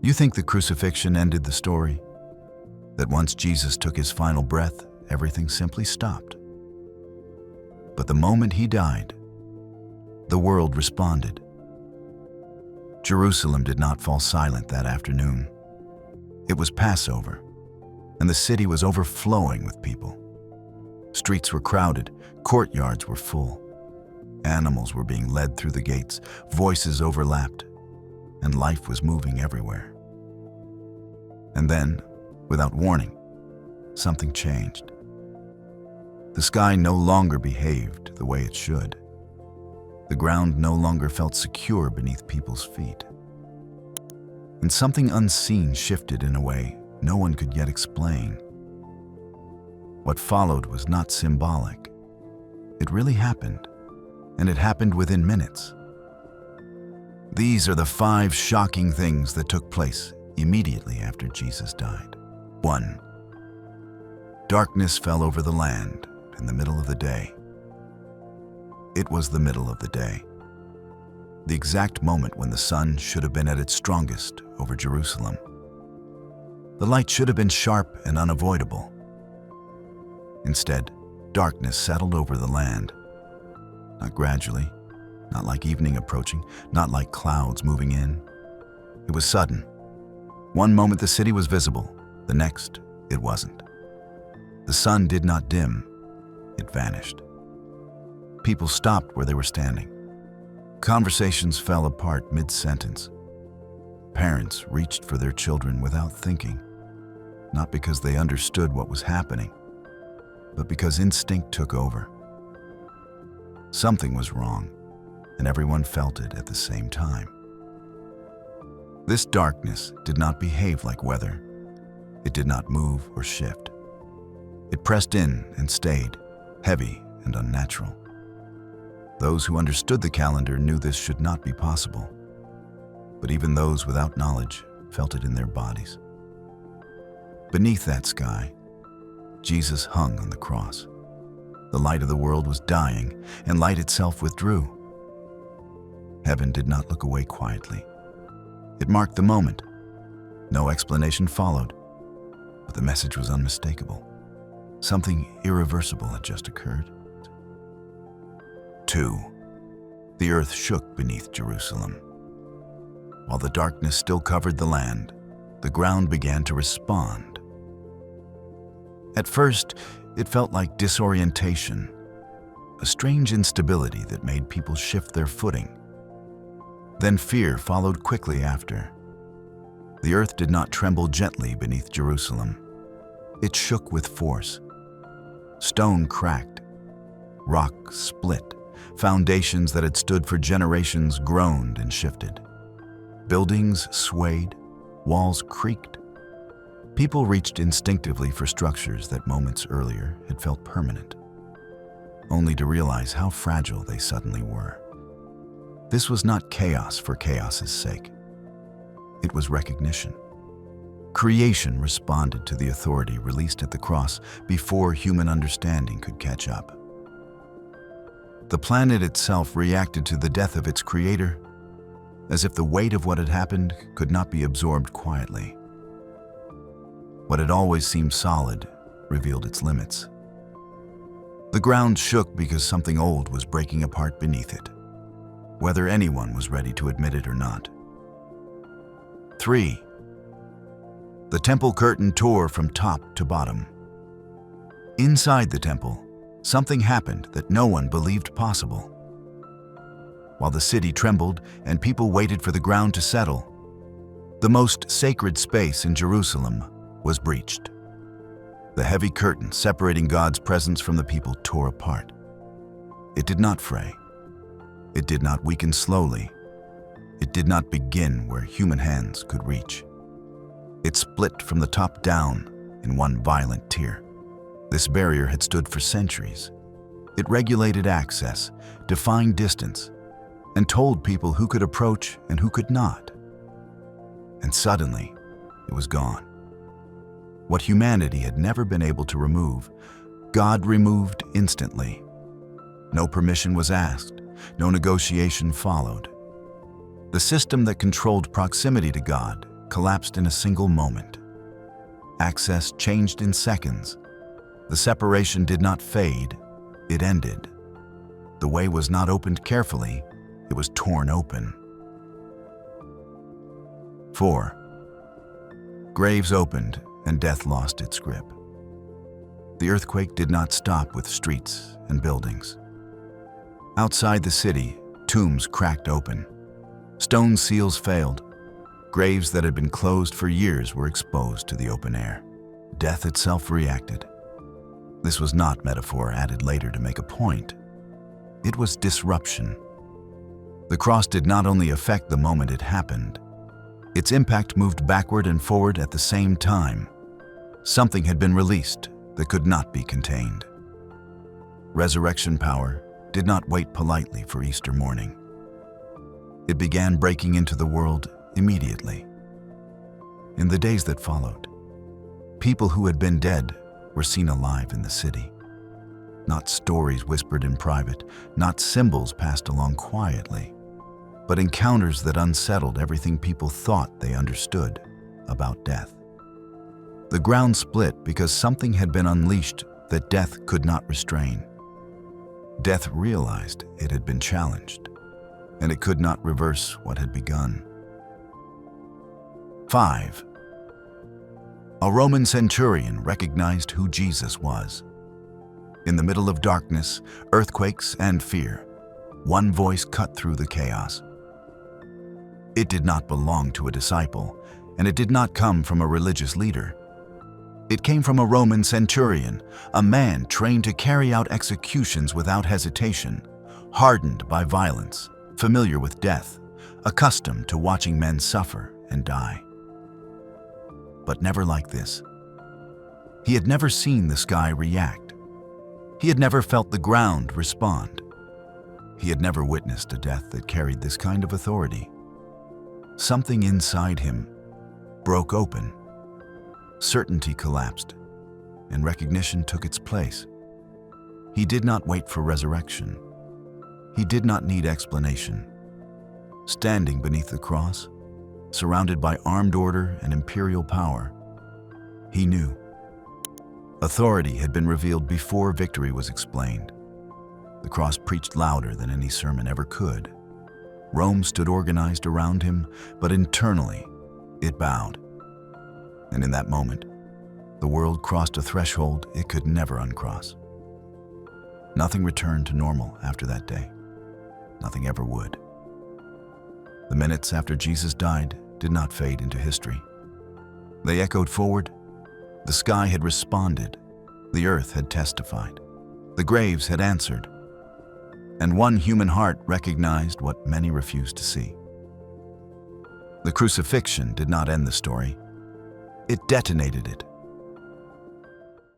You think the crucifixion ended the story? That once Jesus took his final breath, everything simply stopped? But the moment he died, the world responded. Jerusalem did not fall silent that afternoon. It was Passover, and the city was overflowing with people. Streets were crowded, courtyards were full. Animals were being led through the gates, voices overlapped, and life was moving everywhere. And then, without warning, something changed. The sky no longer behaved the way it should. The ground no longer felt secure beneath people's feet. And something unseen shifted in a way no one could yet explain. What followed was not symbolic. It really happened, and it happened within minutes. These are the 5 shocking things that took place immediately after Jesus died. 1. Darkness fell over the land in the middle of the day. It was the middle of the day, the exact moment when the sun should have been at its strongest over Jerusalem. The light should have been sharp and unavoidable. Instead, darkness settled over the land. Not gradually, not like evening approaching, not like clouds moving in. It was sudden. One moment the city was visible, the next it wasn't. The sun did not dim, it vanished. People stopped where they were standing. Conversations fell apart mid-sentence. Parents reached for their children without thinking, not because they understood what was happening, but because instinct took over. Something was wrong, and everyone felt it at the same time. This darkness did not behave like weather. It did not move or shift. It pressed in and stayed, heavy and unnatural. Those who understood the calendar knew this should not be possible, but even those without knowledge felt it in their bodies. Beneath that sky, Jesus hung on the cross. The light of the world was dying, and light itself withdrew. Heaven did not look away quietly. It marked the moment. No explanation followed, but the message was unmistakable. Something irreversible had just occurred. 2. The earth shook beneath Jerusalem. While the darkness still covered the land, the ground began to respond. At first, it felt like disorientation, a strange instability that made people shift their footing. Then fear followed quickly after. The earth did not tremble gently beneath Jerusalem. It shook with force. Stone cracked. Rock split. Foundations that had stood for generations groaned and shifted. Buildings swayed. Walls creaked. People reached instinctively for structures that moments earlier had felt permanent, only to realize how fragile they suddenly were. This was not chaos for chaos's sake. It was recognition. Creation responded to the authority released at the cross before human understanding could catch up. The planet itself reacted to the death of its creator as if the weight of what had happened could not be absorbed quietly. What had always seemed solid revealed its limits. The ground shook because something old was breaking apart beneath it, whether anyone was ready to admit it or not. 3. The temple curtain tore from top to bottom. Inside the temple, something happened that no one believed possible. While the city trembled and people waited for the ground to settle, the most sacred space in Jerusalem was breached. The heavy curtain separating God's presence from the people tore apart. It did not fray. It did not weaken slowly. It did not begin where human hands could reach. It split from the top down in one violent tear. This barrier had stood for centuries. It regulated access, defined distance, and told people who could approach and who could not. And suddenly, it was gone. What humanity had never been able to remove, God removed instantly. No permission was asked, no negotiation followed. The system that controlled proximity to God collapsed in a single moment. Access changed in seconds. The separation did not fade, it ended. The way was not opened carefully, it was torn open. 4. Graves opened and death lost its grip. The earthquake did not stop with streets and buildings. Outside the city, tombs cracked open. Stone seals failed. Graves that had been closed for years were exposed to the open air. Death itself reacted. This was not metaphor added later to make a point. It was disruption. The cross did not only affect the moment it happened, its impact moved backward and forward at the same time. Something had been released that could not be contained. Resurrection power did not wait politely for Easter morning. It began breaking into the world immediately. In the days that followed, people who had been dead were seen alive in the city. Not stories whispered in private, not symbols passed along quietly, but encounters that unsettled everything people thought they understood about death. The ground split because something had been unleashed that death could not restrain. Death realized it had been challenged, and it could not reverse what had begun. 5. A Roman centurion recognized who Jesus was. In the middle of darkness, earthquakes, and fear, one voice cut through the chaos. It did not belong to a disciple, and it did not come from a religious leader. It came from a Roman centurion, a man trained to carry out executions without hesitation, hardened by violence, familiar with death, accustomed to watching men suffer and die. But never like this. He had never seen the sky react. He had never felt the ground respond. He had never witnessed a death that carried this kind of authority. Something inside him broke open. Certainty collapsed, and recognition took its place. He did not wait for resurrection. He did not need explanation. Standing beneath the cross, surrounded by armed order and imperial power, he knew. Authority had been revealed before victory was explained. The cross preached louder than any sermon ever could. Rome stood organized around him, but internally, it bowed. And in that moment, the world crossed a threshold it could never uncross. Nothing returned to normal after that day. Nothing ever would. The minutes after Jesus died did not fade into history. They echoed forward. The sky had responded. The earth had testified. The graves had answered. And one human heart recognized what many refused to see. The crucifixion did not end the story. It detonated it.